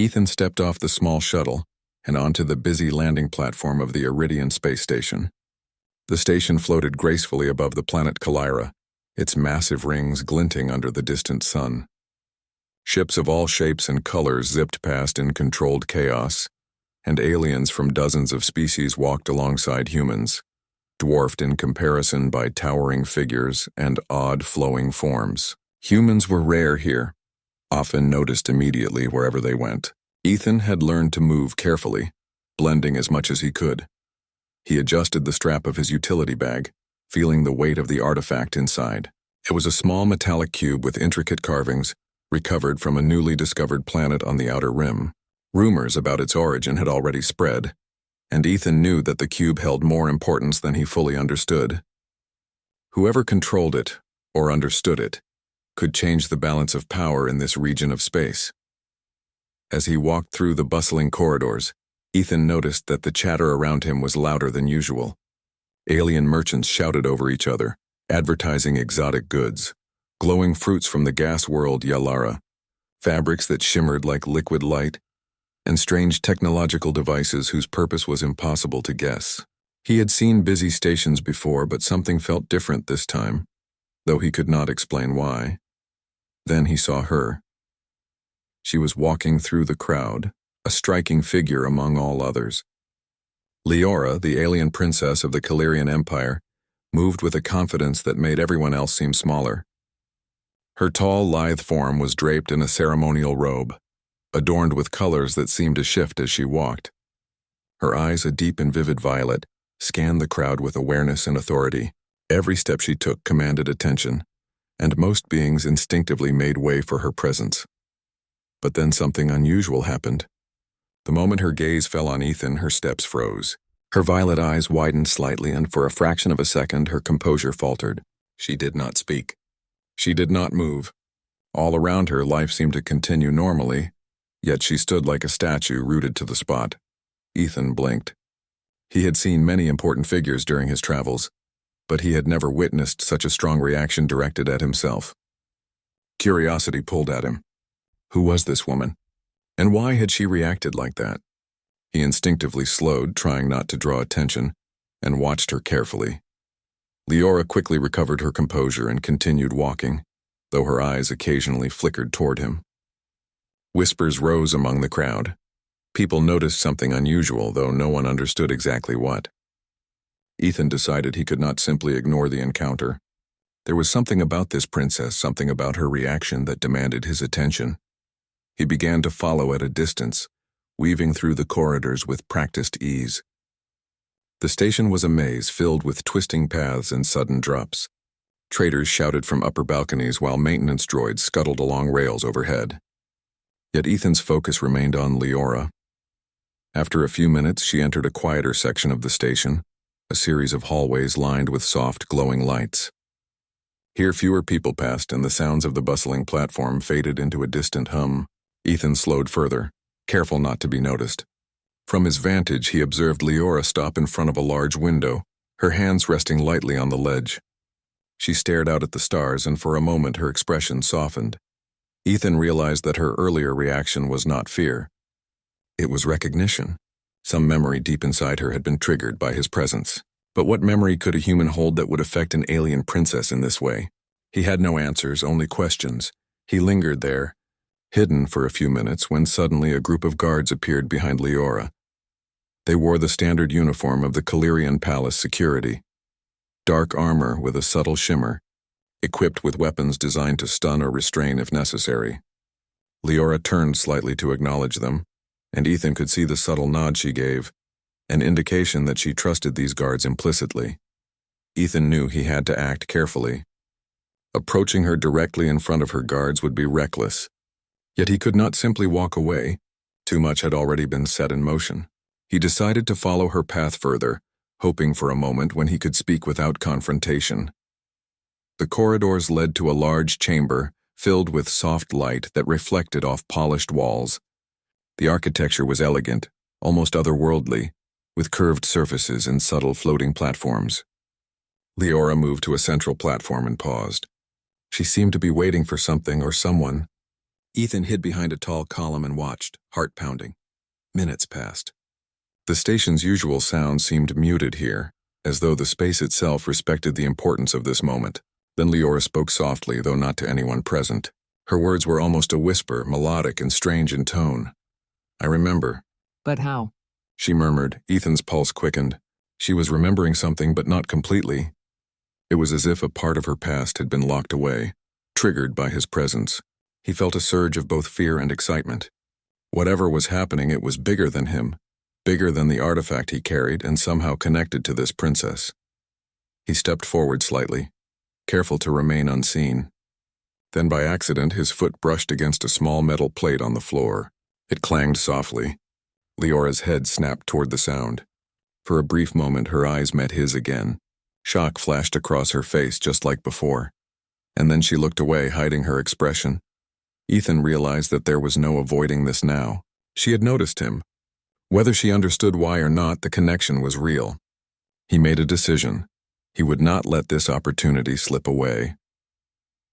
Ethan stepped off the small shuttle and onto the busy landing platform of the Iridian space station. The station floated gracefully above the planet Kalira, its massive rings glinting under the distant sun. Ships of all shapes and colors zipped past in controlled chaos, and aliens from dozens of species walked alongside humans, dwarfed in comparison by towering figures and odd flowing forms. Humans were rare here, often noticed immediately wherever they went. Ethan had learned to move carefully, blending as much as he could. He adjusted the strap of his utility bag, feeling the weight of the artifact inside. It was a small metallic cube with intricate carvings, recovered from a newly discovered planet on the outer rim. Rumors about its origin had already spread, and Ethan knew that the cube held more importance than he fully understood. Whoever controlled it, or understood it, could change the balance of power in this region of space. As he walked through the bustling corridors, Ethan noticed that the chatter around him was louder than usual. Alien merchants shouted over each other, advertising exotic goods, glowing fruits from the gas world Yalara, fabrics that shimmered like liquid light, and strange technological devices whose purpose was impossible to guess. He had seen busy stations before, but something felt different this time, though he could not explain why. Then he saw her. She was walking through the crowd, a striking figure among all others. Leora, the alien princess of the Kalirian Empire, moved with a confidence that made everyone else seem smaller. Her tall, lithe form was draped in a ceremonial robe, adorned with colors that seemed to shift as she walked. Her eyes, a deep and vivid violet, scanned the crowd with awareness and authority. Every step she took commanded attention, and most beings instinctively made way for her presence. But then something unusual happened. The moment her gaze fell on Ethan, her steps froze. Her violet eyes widened slightly, and for a fraction of a second her composure faltered. She did not speak. She did not move. All around her, life seemed to continue normally, yet she stood like a statue rooted to the spot. Ethan blinked. He had seen many important figures during his travels, but he had never witnessed such a strong reaction directed at himself. Curiosity pulled at him. Who was this woman? And why had she reacted like that? He instinctively slowed, trying not to draw attention, and watched her carefully. Leora quickly recovered her composure and continued walking, though her eyes occasionally flickered toward him. Whispers rose among the crowd. People noticed something unusual, though no one understood exactly what. Ethan decided he could not simply ignore the encounter. There was something about this princess, something about her reaction that demanded his attention. He began to follow at a distance, weaving through the corridors with practiced ease. The station was a maze filled with twisting paths and sudden drops. Traders shouted from upper balconies while maintenance droids scuttled along rails overhead. Yet Ethan's focus remained on Leora. After a few minutes, she entered a quieter section of the station, a series of hallways lined with soft, glowing lights. Here fewer people passed, and the sounds of the bustling platform faded into a distant hum. Ethan slowed further, careful not to be noticed. From his vantage, he observed Leora stop in front of a large window, her hands resting lightly on the ledge. She stared out at the stars, and for a moment her expression softened. Ethan realized that her earlier reaction was not fear. It was recognition. Some memory deep inside her had been triggered by his presence. But what memory could a human hold that would affect an alien princess in this way? He had no answers, only questions. He lingered there, hidden for a few minutes, when suddenly a group of guards appeared behind Leora. They wore the standard uniform of the Kalirian Palace security. Dark armor with a subtle shimmer, equipped with weapons designed to stun or restrain if necessary. Leora turned slightly to acknowledge them, and Ethan could see the subtle nod she gave, an indication that she trusted these guards implicitly. Ethan knew he had to act carefully. Approaching her directly in front of her guards would be reckless. Yet he could not simply walk away. Too much had already been set in motion. He decided to follow her path further, hoping for a moment when he could speak without confrontation. The corridors led to a large chamber filled with soft light that reflected off polished walls. The architecture was elegant, almost otherworldly, with curved surfaces and subtle floating platforms. Leora moved to a central platform and paused. She seemed to be waiting for something or someone, Ethan hid behind a tall column and watched, heart pounding. Minutes passed. The station's usual sound seemed muted here, as though the space itself respected the importance of this moment. Then Leora spoke softly, though not to anyone present. Her words were almost a whisper, melodic and strange in tone. "I remember." "But how?" she murmured. Ethan's pulse quickened. She was remembering something, but not completely. It was as if a part of her past had been locked away, triggered by his presence. He felt a surge of both fear and excitement. Whatever was happening, it was bigger than him, bigger than the artifact he carried, and somehow connected to this princess. He stepped forward slightly, careful to remain unseen. Then by accident, his foot brushed against a small metal plate on the floor. It clanged softly. Leora's head snapped toward the sound. For a brief moment, her eyes met his again. Shock flashed across her face just like before. And then she looked away, hiding her expression. Ethan realized that there was no avoiding this now. She had noticed him. Whether she understood why or not, the connection was real. He made a decision. He would not let this opportunity slip away.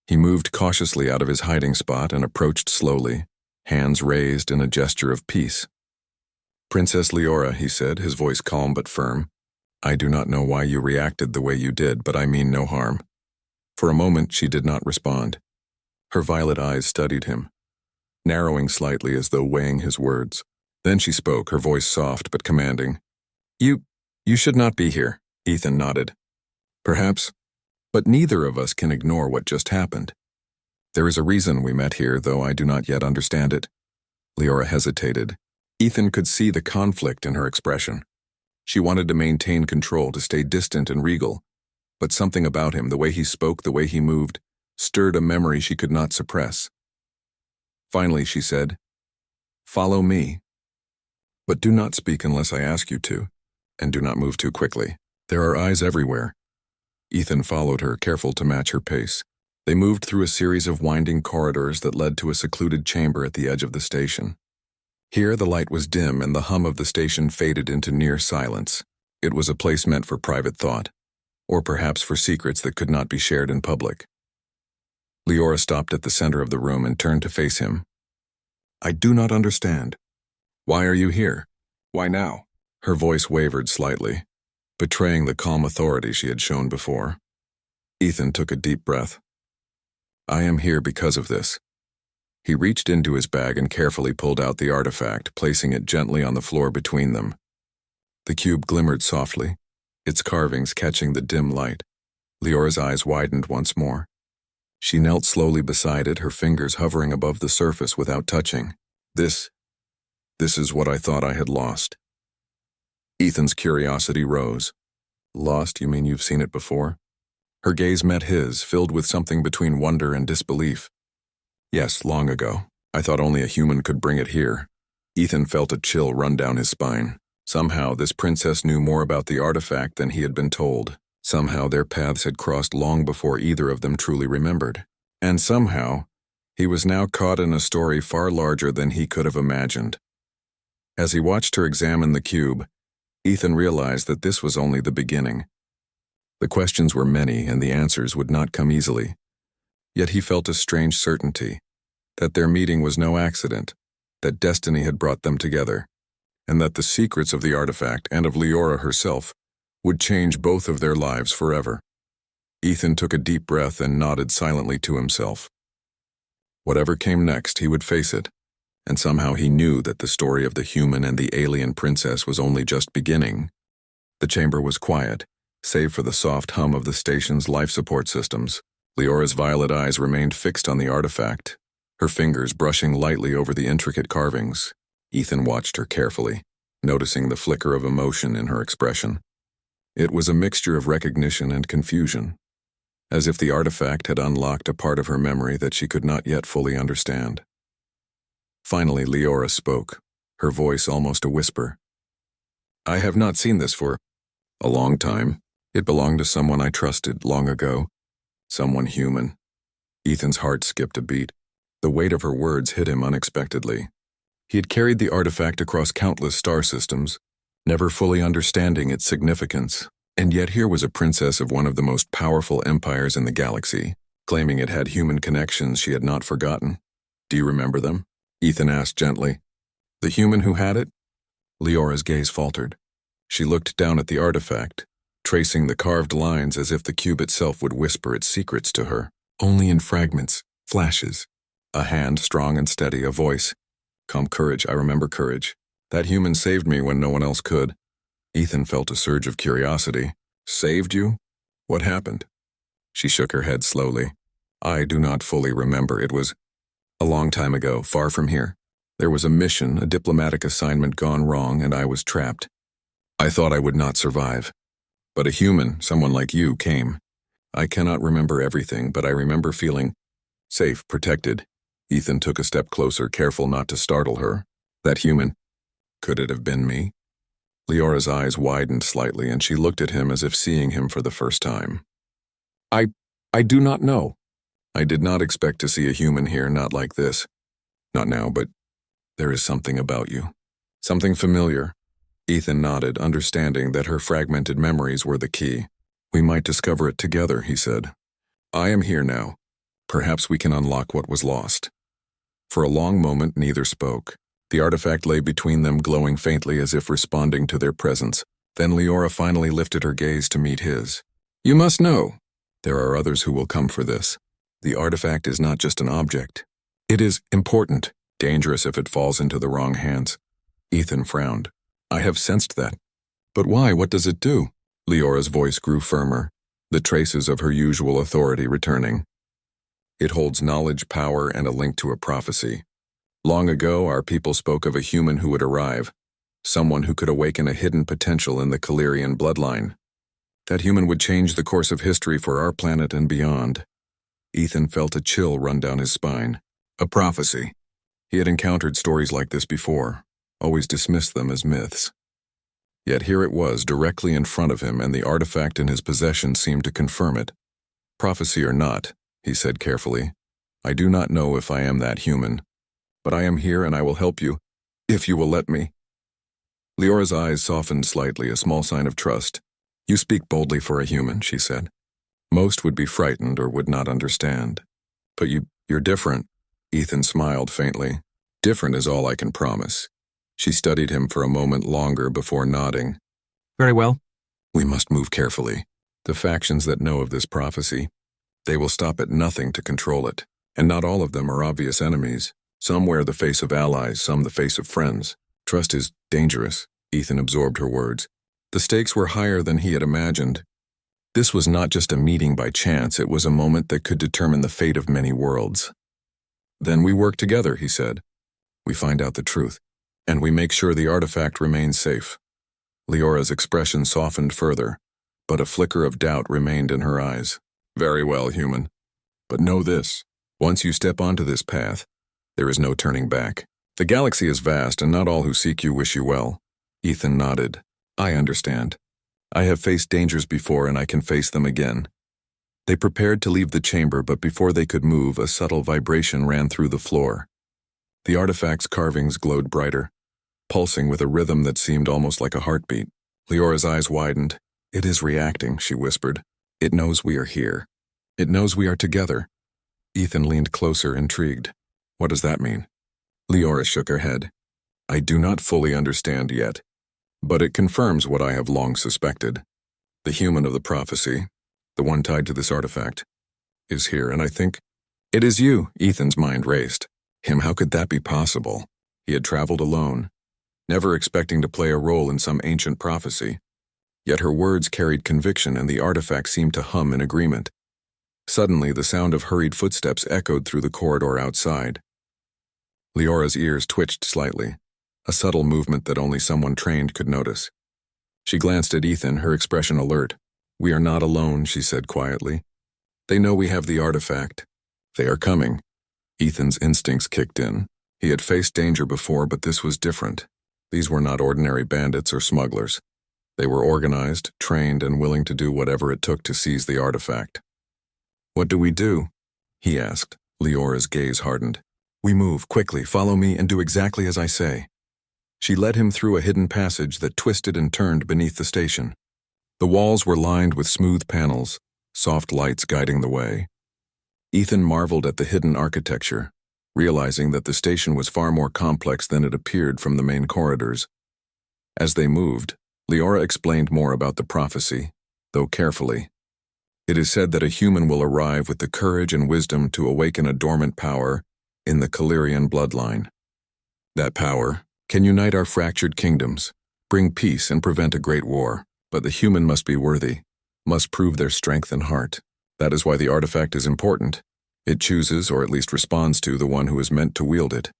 He moved cautiously out of his hiding spot and approached slowly, hands raised in a gesture of peace. "Princess Leora," he said, his voice calm but firm. "I do not know why you reacted the way you did, but I mean no harm." For a moment, she did not respond. Her violet eyes studied him, narrowing slightly as though weighing his words. Then she spoke, her voice soft but commanding. You should not be here." Ethan nodded. "Perhaps, but neither of us can ignore what just happened. There is a reason we met here, though I do not yet understand it." Leora hesitated. Ethan could see the conflict in her expression. She wanted to maintain control, to stay distant and regal, but something about him, the way he spoke, the way he moved, stirred a memory she could not suppress. Finally, she said, "Follow me. But do not speak unless I ask you to, and do not move too quickly. There are eyes everywhere." Ethan followed her, careful to match her pace. They moved through a series of winding corridors that led to a secluded chamber at the edge of the station. Here the light was dim and the hum of the station faded into near silence. It was a place meant for private thought, or perhaps for secrets that could not be shared in public. Leora stopped at the center of the room and turned to face him. "I do not understand. Why are you here? Why now?" Her voice wavered slightly, betraying the calm authority she had shown before. Ethan took a deep breath. "I am here because of this." He reached into his bag and carefully pulled out the artifact, placing it gently on the floor between them. The cube glimmered softly, its carvings catching the dim light. Leora's eyes widened once more. She knelt slowly beside it, her fingers hovering above the surface without touching. This is what I thought I had lost." Ethan's curiosity rose. "Lost? You mean you've seen it before?" Her gaze met his, filled with something between wonder and disbelief. "Yes, long ago. I thought only a human could bring it here." Ethan felt a chill run down his spine. Somehow, this princess knew more about the artifact than he had been told. Somehow, their paths had crossed long before either of them truly remembered. And somehow, he was now caught in a story far larger than he could have imagined. As he watched her examine the cube, Ethan realized that this was only the beginning. The questions were many, and the answers would not come easily. Yet he felt a strange certainty that their meeting was no accident, that destiny had brought them together, and that the secrets of the artifact and of Leora herself would change both of their lives forever. Ethan took a deep breath and nodded silently to himself. Whatever came next, he would face it, and somehow he knew that the story of the human and the alien princess was only just beginning. The chamber was quiet, save for the soft hum of the station's life support systems. Leora's violet eyes remained fixed on the artifact, her fingers brushing lightly over the intricate carvings. Ethan watched her carefully, noticing the flicker of emotion in her expression. It was a mixture of recognition and confusion, as if the artifact had unlocked a part of her memory that she could not yet fully understand. Finally, Leora spoke, her voice almost a whisper. "I have not seen this for a long time. It belonged to someone I trusted long ago. Someone human." Ethan's heart skipped a beat. The weight of her words hit him unexpectedly. He had carried the artifact across countless star systems, never fully understanding its significance, and yet here was a princess of one of the most powerful empires in the galaxy, claiming it had human connections she had not forgotten. Do you remember them? Ethan asked gently. The human who had it? Leora's gaze faltered. She looked down at the artifact, tracing the carved lines as if the cube itself would whisper its secrets to her. Only in fragments, flashes. A hand strong and steady, a voice. Calm courage, I remember courage. That human saved me when no one else could. Ethan felt a surge of curiosity. Saved you? What happened? She shook her head slowly. I do not fully remember. It was a long time ago, far from here. There was a mission, a diplomatic assignment gone wrong, and I was trapped. I thought I would not survive. But a human, someone like you, came. I cannot remember everything, but I remember feeling safe, protected. Ethan took a step closer, careful not to startle her. That human. Could it have been me? Leora's eyes widened slightly, and she looked at him as if seeing him for the first time. I do not know. I did not expect to see a human here, not like this. Not now, but there is something about you. Something familiar. Ethan nodded, understanding that her fragmented memories were the key. We might discover it together, he said. I am here now. Perhaps we can unlock what was lost. For a long moment, neither spoke. The artifact lay between them, glowing faintly as if responding to their presence. Then Leora finally lifted her gaze to meet his. You must know. There are others who will come for this. The artifact is not just an object. It is important, dangerous if it falls into the wrong hands. Ethan frowned. I have sensed that. But why? What does it do? Leora's voice grew firmer, the traces of her usual authority returning. It holds knowledge, power, and a link to a prophecy. Long ago, our people spoke of a human who would arrive, someone who could awaken a hidden potential in the Calirian bloodline. That human would change the course of history for our planet and beyond. Ethan felt a chill run down his spine. A prophecy. He had encountered stories like this before, always dismissed them as myths. Yet here it was, directly in front of him, and the artifact in his possession seemed to confirm it. Prophecy or not, he said carefully, I do not know if I am that human, but I am here and I will help you, if you will let me. Leora's eyes softened slightly, a small sign of trust. You speak boldly for a human, she said. Most would be frightened or would not understand. But you're different. Ethan smiled faintly. Different is all I can promise. She studied him for a moment longer before nodding. Very well. We must move carefully. The factions that know of this prophecy, they will stop at nothing to control it. And not all of them are obvious enemies. Some wear the face of allies, some the face of friends. Trust is dangerous. Ethan absorbed her words. The stakes were higher than he had imagined. This was not just a meeting by chance, it was a moment that could determine the fate of many worlds. Then we work together, he said. We find out the truth, and we make sure the artifact remains safe. Leora's expression softened further, but a flicker of doubt remained in her eyes. Very well, human. But know this, once you step onto this path, there is no turning back. The galaxy is vast, and not all who seek you wish you well. Ethan nodded. I understand. I have faced dangers before, and I can face them again. They prepared to leave the chamber, but before they could move, a subtle vibration ran through the floor. The artifact's carvings glowed brighter, pulsing with a rhythm that seemed almost like a heartbeat. Leora's eyes widened. It is reacting, she whispered. It knows we are here. It knows we are together. Ethan leaned closer, intrigued. What does that mean? Leora shook her head. I do not fully understand yet, but it confirms what I have long suspected. The human of the prophecy, the one tied to this artifact, is here, and I think it is you. Ethan's mind raced. Him, how could that be possible? He had traveled alone, never expecting to play a role in some ancient prophecy. Yet her words carried conviction, and the artifact seemed to hum in agreement. Suddenly, the sound of hurried footsteps echoed through the corridor outside. Leora's ears twitched slightly, a subtle movement that only someone trained could notice. She glanced at Ethan, her expression alert. We are not alone, she said quietly. They know we have the artifact. They are coming. Ethan's instincts kicked in. He had faced danger before, but this was different. These were not ordinary bandits or smugglers. They were organized, trained, and willing to do whatever it took to seize the artifact. What do we do? He asked. Leora's gaze hardened. We move, quickly, follow me, and do exactly as I say. She led him through a hidden passage that twisted and turned beneath the station. The walls were lined with smooth panels, soft lights guiding the way. Ethan marveled at the hidden architecture, realizing that the station was far more complex than it appeared from the main corridors. As they moved, Leora explained more about the prophecy, though carefully. It is said that a human will arrive with the courage and wisdom to awaken a dormant power in the Calirian bloodline. That power can unite our fractured kingdoms, bring peace and prevent a great war. But the human must be worthy, must prove their strength and heart. That is why the artifact is important. It chooses, or at least responds to, the one who is meant to wield it.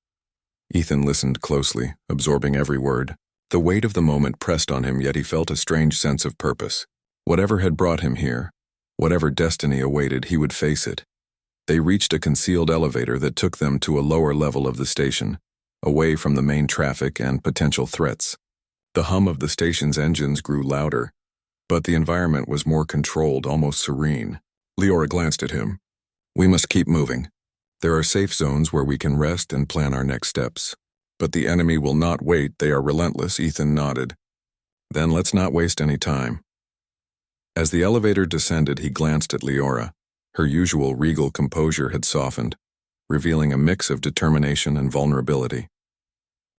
Ethan listened closely, absorbing every word. The weight of the moment pressed on him, yet he felt a strange sense of purpose. Whatever had brought him here, whatever destiny awaited, he would face it. They reached a concealed elevator that took them to a lower level of the station, away from the main traffic and potential threats. The hum of the station's engines grew louder, but the environment was more controlled, almost serene. Leora glanced at him. We must keep moving. There are safe zones where we can rest and plan our next steps. But the enemy will not wait, they are relentless, Ethan nodded. Then let's not waste any time. As the elevator descended, he glanced at Leora. Her usual regal composure had softened, revealing a mix of determination and vulnerability.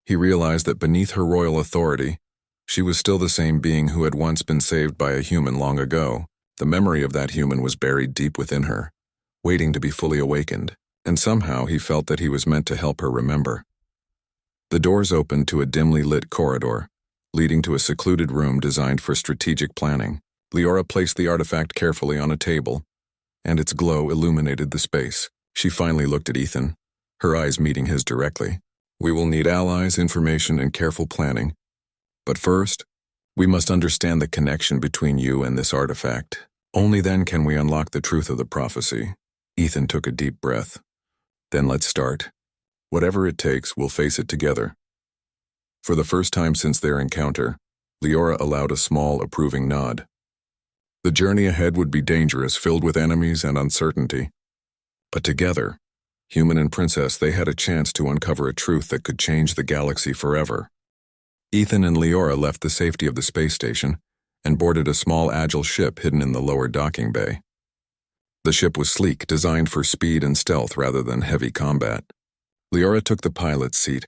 He realized that beneath her royal authority, she was still the same being who had once been saved by a human long ago. The memory of that human was buried deep within her, waiting to be fully awakened, and somehow he felt that he was meant to help her remember. The doors opened to a dimly lit corridor, leading to a secluded room designed for strategic planning. Leora placed the artifact carefully on a table, and its glow illuminated the space. She finally looked at Ethan, her eyes meeting his directly. We will need allies, information, and careful planning. But first, we must understand the connection between you and this artifact. Only then can we unlock the truth of the prophecy. Ethan took a deep breath. Then let's start. Whatever it takes, we'll face it together. For the first time since their encounter, Leora allowed a small, approving nod. The journey ahead would be dangerous, filled with enemies and uncertainty. But together, human and princess, they had a chance to uncover a truth that could change the galaxy forever. Ethan and Leora left the safety of the space station and boarded a small, agile ship hidden in the lower docking bay. The ship was sleek, designed for speed and stealth rather than heavy combat. Leora took the pilot's seat,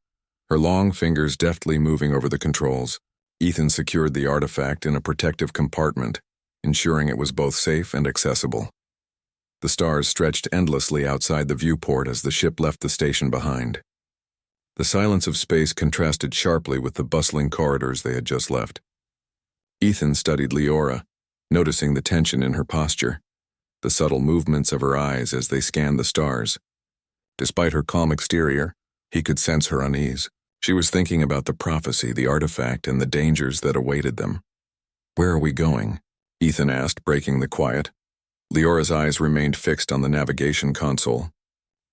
her long fingers deftly moving over the controls. Ethan secured the artifact in a protective compartment, ensuring it was both safe and accessible. The stars stretched endlessly outside the viewport as the ship left the station behind. The silence of space contrasted sharply with the bustling corridors they had just left. Ethan studied Leora, noticing the tension in her posture, the subtle movements of her eyes as they scanned the stars. Despite her calm exterior, he could sense her unease. She was thinking about the prophecy, the artifact, and the dangers that awaited them. Where are we going? Ethan asked, breaking the quiet. Leora's eyes remained fixed on the navigation console.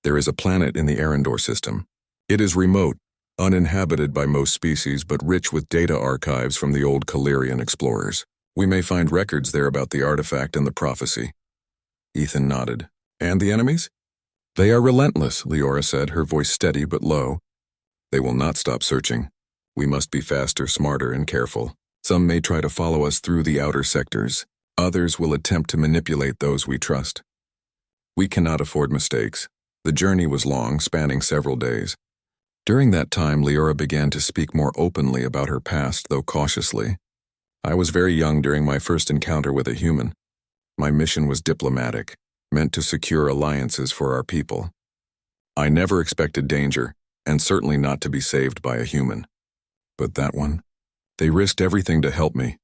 There is a planet in the Arendor system. It is remote, uninhabited by most species, but rich with data archives from the old Calirian explorers. We may find records there about the artifact and the prophecy. Ethan nodded. And the enemies? They are relentless, Leora said, her voice steady but low. They will not stop searching. We must be faster, smarter, and careful. Some may try to follow us through the outer sectors. Others will attempt to manipulate those we trust. We cannot afford mistakes. The journey was long, spanning several days. During that time, Leora began to speak more openly about her past, though cautiously. I was very young during my first encounter with a human. My mission was diplomatic, meant to secure alliances for our people. I never expected danger, and certainly not to be saved by a human. But that one? They risked everything to help me.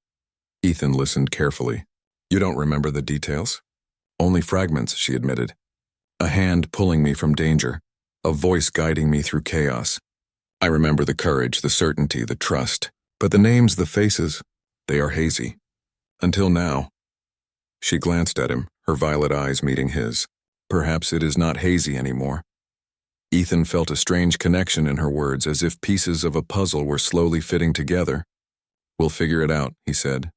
Ethan listened carefully. You don't remember the details? Only fragments, she admitted. A hand pulling me from danger, a voice guiding me through chaos. I remember the courage, the certainty, the trust. But the names, the faces, they are hazy. Until now. She glanced at him, her violet eyes meeting his. Perhaps it is not hazy anymore. Ethan felt a strange connection in her words, as if pieces of a puzzle were slowly fitting together. We'll figure it out, he said.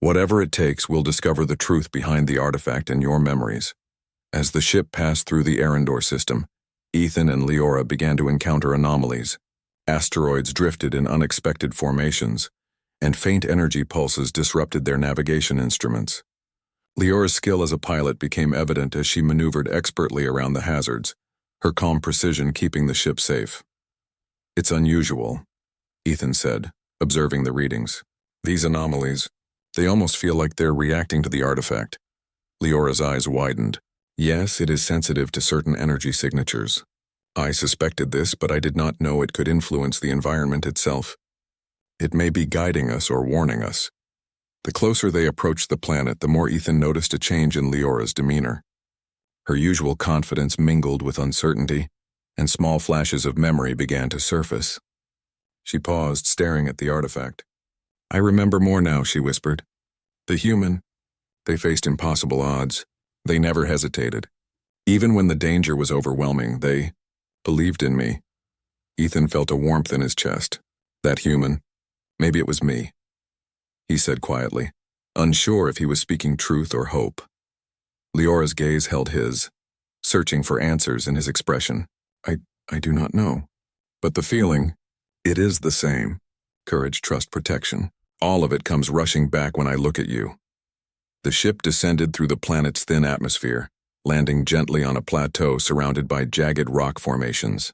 Whatever it takes, we'll discover the truth behind the artifact and your memories. As the ship passed through the Arendor system, Ethan and Leora began to encounter anomalies. Asteroids drifted in unexpected formations, and faint energy pulses disrupted their navigation instruments. Leora's skill as a pilot became evident as she maneuvered expertly around the hazards, her calm precision keeping the ship safe. "It's unusual," Ethan said, observing the readings. "These anomalies, they almost feel like they're reacting to the artifact." Leora's eyes widened. "Yes, it is sensitive to certain energy signatures. I suspected this, but I did not know it could influence the environment itself. It may be guiding us or warning us." The closer they approached the planet, the more Ethan noticed a change in Leora's demeanor. Her usual confidence mingled with uncertainty, and small flashes of memory began to surface. She paused, staring at the artifact. "I remember more now," she whispered. "The human, they faced impossible odds. They never hesitated. Even when the danger was overwhelming, they believed in me." Ethan felt a warmth in his chest. "That human, maybe it was me," he said quietly, unsure if he was speaking truth or hope. Leora's gaze held his, searching for answers in his expression. I do not know. But the feeling, it is the same. Courage, trust, protection. All of it comes rushing back when I look at you." The ship descended through the planet's thin atmosphere, landing gently on a plateau surrounded by jagged rock formations.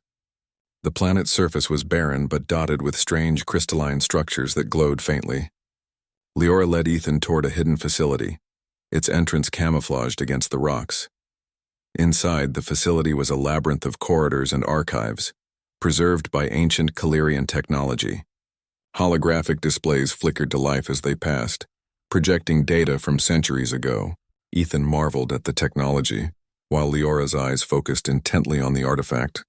The planet's surface was barren but dotted with strange crystalline structures that glowed faintly. Leora led Ethan toward a hidden facility, its entrance camouflaged against the rocks. Inside, the facility was a labyrinth of corridors and archives, preserved by ancient Calirian technology. Holographic displays flickered to life as they passed, projecting data from centuries ago. Ethan marveled at the technology, while Leora's eyes focused intently on the artifact,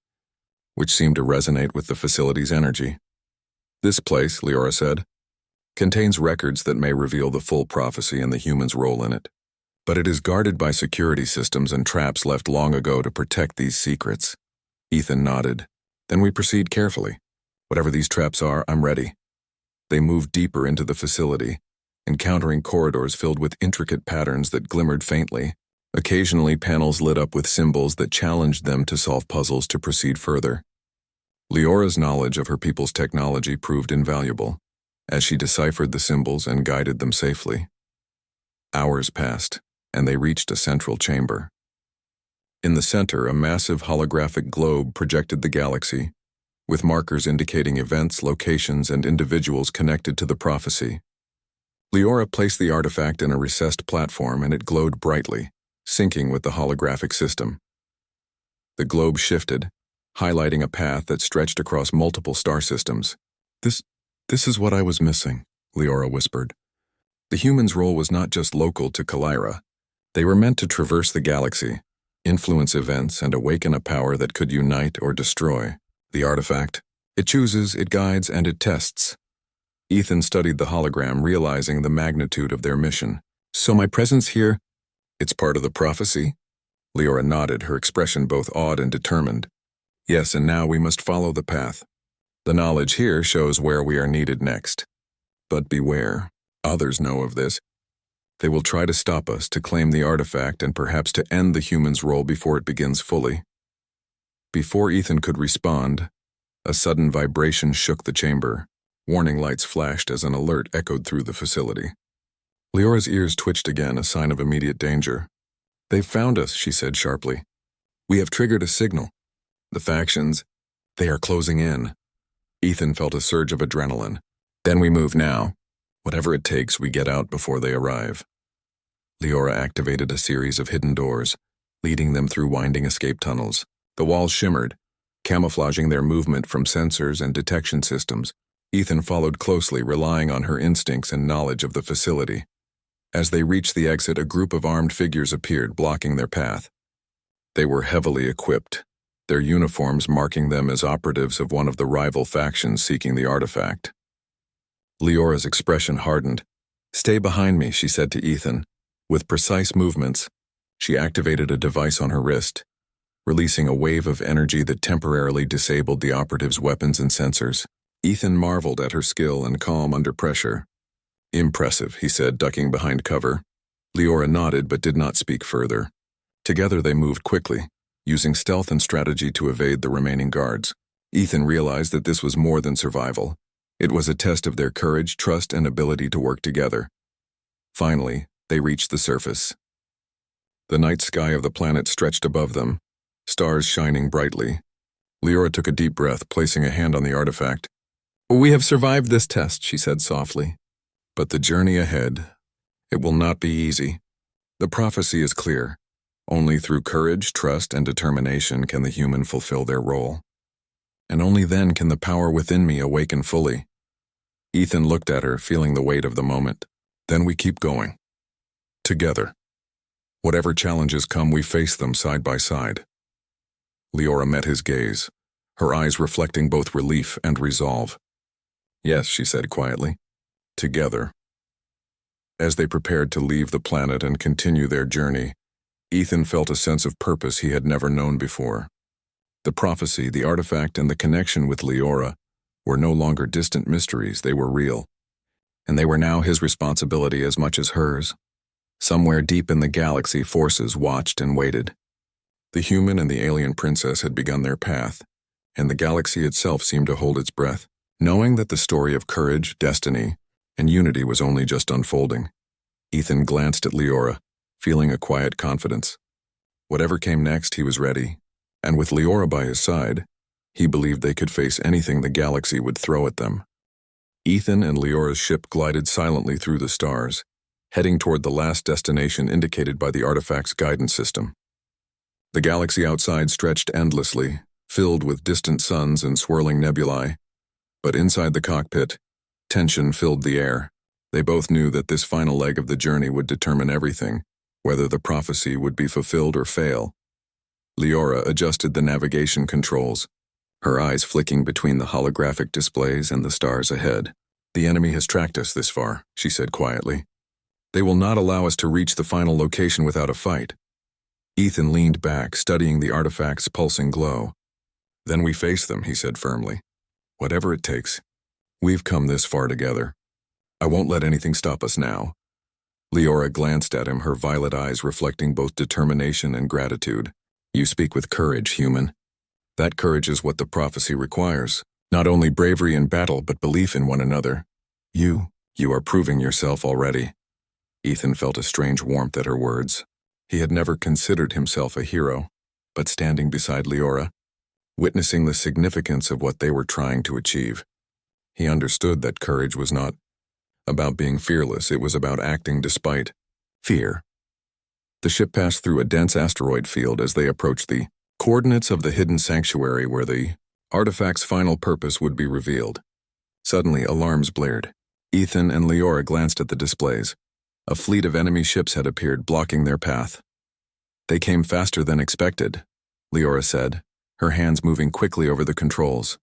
which seemed to resonate with the facility's energy. "This place," Leora said, "contains records that may reveal the full prophecy and the human's role in it. But it is guarded by security systems and traps left long ago to protect these secrets." Ethan nodded. "Then we proceed carefully. Whatever these traps are, I'm ready." They moved deeper into the facility, encountering corridors filled with intricate patterns that glimmered faintly. Occasionally, panels lit up with symbols that challenged them to solve puzzles to proceed further. Leora's knowledge of her people's technology proved invaluable, as she deciphered the symbols and guided them safely. Hours passed, and they reached a central chamber. In the center, a massive holographic globe projected the galaxy, with markers indicating events, locations, and individuals connected to the prophecy. Leora placed the artifact in a recessed platform, and it glowed brightly, syncing with the holographic system. The globe shifted, highlighting a path that stretched across multiple star systems. This is what I was missing," Leora whispered. The human's role was not just local to Calira. They were meant to traverse the galaxy, influence events, and awaken a power that could unite or destroy. The artifact, it chooses, it guides, and it tests. Ethan studied the hologram, realizing the magnitude of their mission. "So my presence here, it's part of the prophecy?" Leora nodded, her expression both awed and determined. "Yes, and now we must follow the path. The knowledge here shows where we are needed next. But beware, others know of this. They will try to stop us, to claim the artifact, and perhaps to end the human's role before it begins fully." Before Ethan could respond, a sudden vibration shook the chamber. Warning lights flashed as an alert echoed through the facility. Leora's ears twitched again, a sign of immediate danger. "They've found us," she said sharply. "We have triggered a signal. The factions, they are closing in." Ethan felt a surge of adrenaline. "Then we move now. Whatever it takes, we get out before they arrive." Leora activated a series of hidden doors, leading them through winding escape tunnels. The walls shimmered, camouflaging their movement from sensors and detection systems. Ethan followed closely, relying on her instincts and knowledge of the facility. As they reached the exit, a group of armed figures appeared, blocking their path. They were heavily equipped, their uniforms marking them as operatives of one of the rival factions seeking the artifact. Leora's expression hardened. "Stay behind me," she said to Ethan. With precise movements, she activated a device on her wrist, releasing a wave of energy that temporarily disabled the operative's weapons and sensors. Ethan marveled at her skill and calm under pressure. "Impressive," he said, ducking behind cover. Leora nodded but did not speak further. Together they moved quickly, using stealth and strategy to evade the remaining guards. Ethan realized that this was more than survival. It was a test of their courage, trust, and ability to work together. Finally, they reached the surface. The night sky of the planet stretched above them, stars shining brightly. Leora took a deep breath, placing a hand on the artifact. "We have survived this test," she said softly. "But the journey ahead, it will not be easy. The prophecy is clear. Only through courage, trust, and determination can the human fulfill their role. And only then can the power within me awaken fully." Ethan looked at her, feeling the weight of the moment. "Then we keep going. Together. Whatever challenges come, we face them side by side." Leora met his gaze, her eyes reflecting both relief and resolve. "Yes," she said quietly. "Together." As they prepared to leave the planet and continue their journey, Ethan felt a sense of purpose he had never known before. The prophecy, the artifact, and the connection with Leora were no longer distant mysteries, they were real. And they were now his responsibility as much as hers. Somewhere deep in the galaxy, forces watched and waited. The human and the alien princess had begun their path, and the galaxy itself seemed to hold its breath, knowing that the story of courage, destiny, and unity was only just unfolding. Ethan glanced at Leora, feeling a quiet confidence. Whatever came next, he was ready, and with Leora by his side, he believed they could face anything the galaxy would throw at them. Ethan and Leora's ship glided silently through the stars, heading toward the last destination indicated by the artifact's guidance system. The galaxy outside stretched endlessly, filled with distant suns and swirling nebulae, but inside the cockpit, tension filled the air. They both knew that this final leg of the journey would determine everything, whether the prophecy would be fulfilled or fail. Leora adjusted the navigation controls, her eyes flicking between the holographic displays and the stars ahead. "The enemy has tracked us this far," she said quietly. "They will not allow us to reach the final location without a fight." Ethan leaned back, studying the artifact's pulsing glow. "Then we face them," he said firmly. "Whatever it takes. We've come this far together. I won't let anything stop us now." Leora glanced at him, her violet eyes reflecting both determination and gratitude. "You speak with courage, human. That courage is what the prophecy requires. Not only bravery in battle, but belief in one another. You are proving yourself already." Ethan felt a strange warmth at her words. He had never considered himself a hero, but standing beside Leora, witnessing the significance of what they were trying to achieve, he understood that courage was not about being fearless, it was about acting despite fear. The ship passed through a dense asteroid field as they approached the coordinates of the hidden sanctuary where the artifact's final purpose would be revealed. Suddenly, alarms blared. Ethan and Leora glanced at the displays. A fleet of enemy ships had appeared, blocking their path. "They came faster than expected," Leora said, her hands moving quickly over the controls.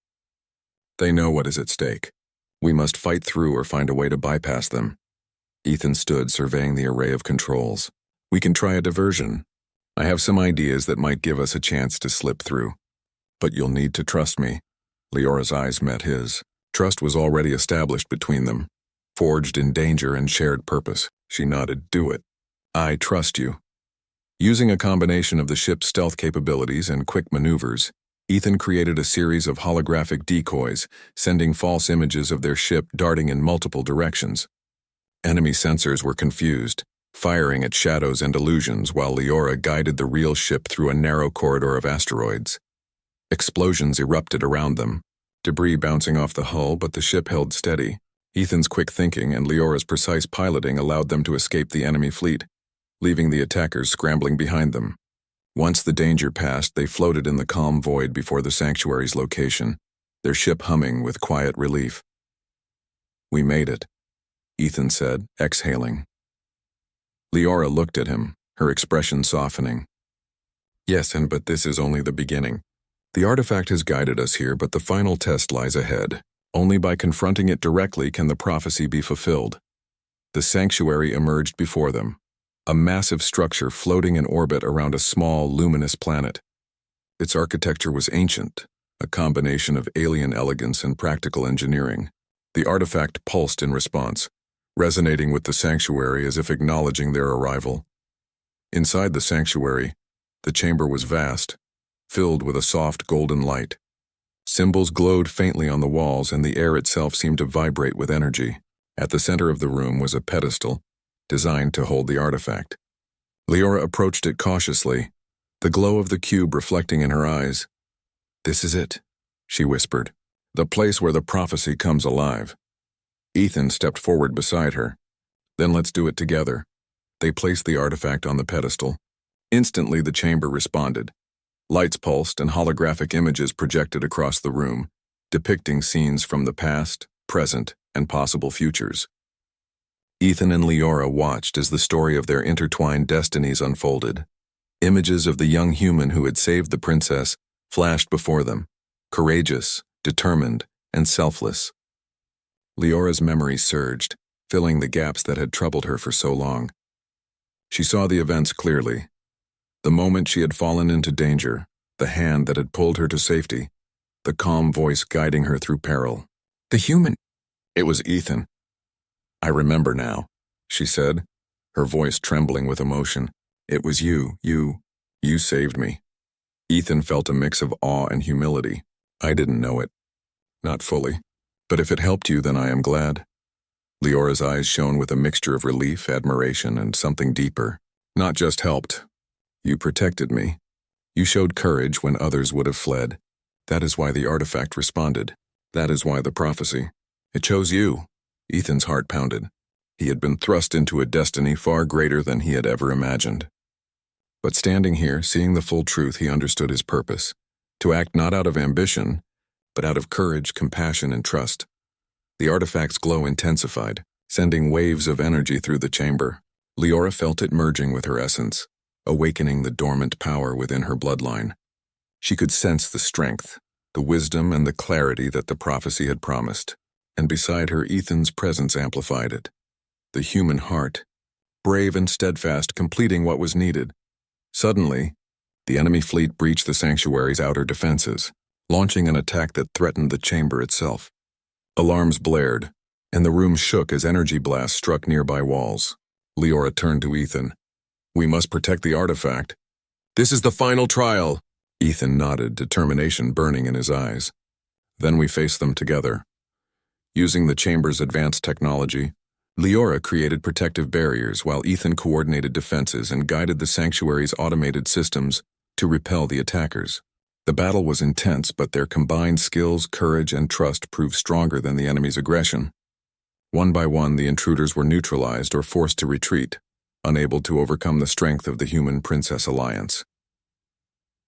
"They know what is at stake. We must fight through or find a way to bypass them." Ethan stood, surveying the array of controls. "We can try a diversion. I have some ideas that might give us a chance to slip through. But you'll need to trust me." Leora's eyes met his. Trust was already established between them, forged in danger and shared purpose. She nodded. "Do it. I trust you." Using a combination of the ship's stealth capabilities and quick maneuvers, Ethan created a series of holographic decoys, sending false images of their ship darting in multiple directions. Enemy sensors were confused, firing at shadows and illusions while Leora guided the real ship through a narrow corridor of asteroids. Explosions erupted around them, debris bouncing off the hull, but the ship held steady. Ethan's quick thinking and Leora's precise piloting allowed them to escape the enemy fleet, leaving the attackers scrambling behind them. Once the danger passed, they floated in the calm void before the sanctuary's location, their ship humming with quiet relief. "We made it," Ethan said, exhaling. Leora looked at him, her expression softening. "Yes, but this is only the beginning. The artifact has guided us here, but the final test lies ahead. Only by confronting it directly can the prophecy be fulfilled." The sanctuary emerged before them, a massive structure floating in orbit around a small, luminous planet. Its architecture was ancient, a combination of alien elegance and practical engineering. The artifact pulsed in response, resonating with the sanctuary as if acknowledging their arrival. Inside the sanctuary, the chamber was vast, filled with a soft golden light. Symbols glowed faintly on the walls, and the air itself seemed to vibrate with energy. At the center of the room was a pedestal, designed to hold the artifact. Leora approached it cautiously, the glow of the cube reflecting in her eyes. "This is it," she whispered. "The place where the prophecy comes alive." Ethan stepped forward beside her. "Then let's do it together." They placed the artifact on the pedestal. Instantly the chamber responded. Lights pulsed and holographic images projected across the room, depicting scenes from the past, present, and possible futures. Ethan and Leora watched as the story of their intertwined destinies unfolded. Images of the young human who had saved the princess flashed before them, courageous, determined, and selfless. Leora's memory surged, filling the gaps that had troubled her for so long. She saw the events clearly. The moment she had fallen into danger, the hand that had pulled her to safety, the calm voice guiding her through peril. "The human." It was Ethan. "I remember now," she said, her voice trembling with emotion. "It was you saved me." Ethan felt a mix of awe and humility. "I didn't know it. Not fully. But if it helped you, then I am glad." Leora's eyes shone with a mixture of relief, admiration, and something deeper. "Not just helped. You protected me. You showed courage when others would have fled. That is why the artifact responded. That is why the prophecy. It chose you." Ethan's heart pounded. He had been thrust into a destiny far greater than he had ever imagined. But standing here, seeing the full truth, he understood his purpose. To act not out of ambition, but out of courage, compassion, and trust. The artifact's glow intensified, sending waves of energy through the chamber. Leora felt it merging with her essence, awakening the dormant power within her bloodline. She could sense the strength, the wisdom, and the clarity that the prophecy had promised. And beside her, Ethan's presence amplified it. The human heart, brave and steadfast, completing what was needed. Suddenly, the enemy fleet breached the sanctuary's outer defenses, launching an attack that threatened the chamber itself. Alarms blared, and the room shook as energy blasts struck nearby walls. Leora turned to Ethan. "We must protect the artifact. This is the final trial." Ethan nodded, determination burning in his eyes. "Then we faced them together." Using the chamber's advanced technology, Leora created protective barriers while Ethan coordinated defenses and guided the sanctuary's automated systems to repel the attackers. The battle was intense, but their combined skills, courage, and trust proved stronger than the enemy's aggression. One by one, the intruders were neutralized or forced to retreat, unable to overcome the strength of the human-princess alliance.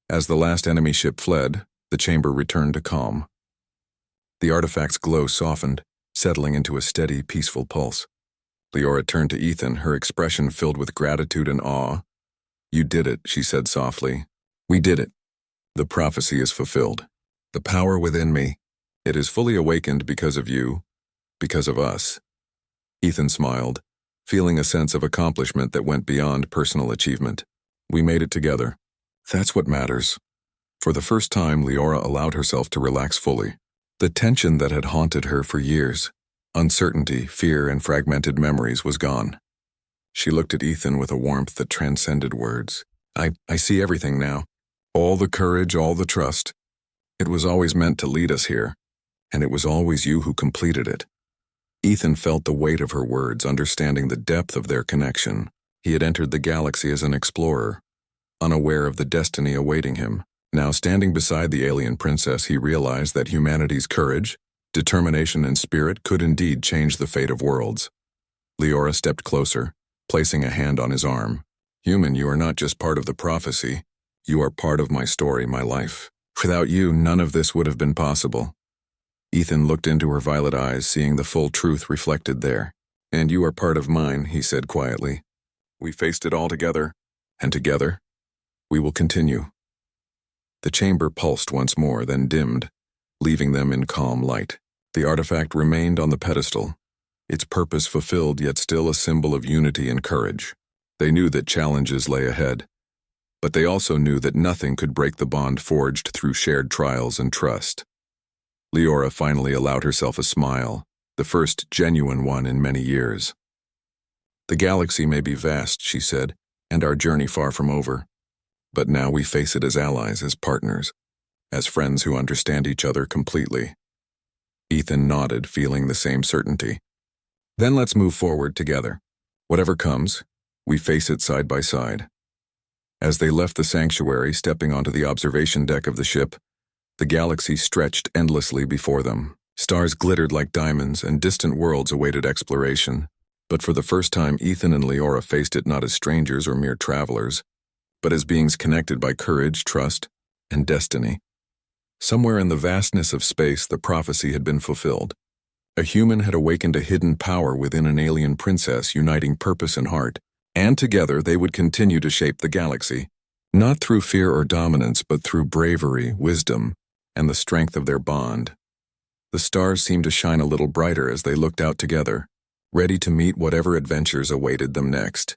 As the last enemy ship fled, the chamber returned to calm. The artifact's glow softened, settling into a steady, peaceful pulse. Leora turned to Ethan, her expression filled with gratitude and awe. "You did it," she said softly. "We did it. The prophecy is fulfilled. The power within me, it is fully awakened because of you, because of us." Ethan smiled, feeling a sense of accomplishment that went beyond personal achievement. "We made it together. That's what matters." For the first time, Leora allowed herself to relax fully. The tension that had haunted her for years, uncertainty, fear, and fragmented memories was gone. She looked at Ethan with a warmth that transcended words. I see everything now. All the courage, all the trust. It was always meant to lead us here, and it was always you who completed it." Ethan felt the weight of her words, understanding the depth of their connection. He had entered the galaxy as an explorer, unaware of the destiny awaiting him. Now, standing beside the alien princess, he realized that humanity's courage, determination, and spirit could indeed change the fate of worlds. Leora stepped closer, placing a hand on his arm. "Human, you are not just part of the prophecy. You are part of my story, my life. Without you, none of this would have been possible." Ethan looked into her violet eyes, seeing the full truth reflected there. "And you are part of mine," he said quietly. "We faced it all together, and together, we will continue." The chamber pulsed once more, then dimmed, leaving them in calm light. The artifact remained on the pedestal, its purpose fulfilled, yet still a symbol of unity and courage. They knew that challenges lay ahead, but they also knew that nothing could break the bond forged through shared trials and trust. Leora finally allowed herself a smile, the first genuine one in many years. "The galaxy may be vast," she said, "and our journey far from over. But now we face it as allies, as partners, as friends who understand each other completely." Ethan nodded, feeling the same certainty. "Then let's move forward together. Whatever comes, we face it side by side." As they left the sanctuary, stepping onto the observation deck of the ship, the galaxy stretched endlessly before them. Stars glittered like diamonds, and distant worlds awaited exploration. But for the first time, Ethan and Leora faced it not as strangers or mere travelers, but as beings connected by courage, trust, and destiny. Somewhere in the vastness of space, the prophecy had been fulfilled. A human had awakened a hidden power within an alien princess, uniting purpose and heart, and together they would continue to shape the galaxy, not through fear or dominance, but through bravery, wisdom, and the strength of their bond. The stars seemed to shine a little brighter as they looked out together, ready to meet whatever adventures awaited them next.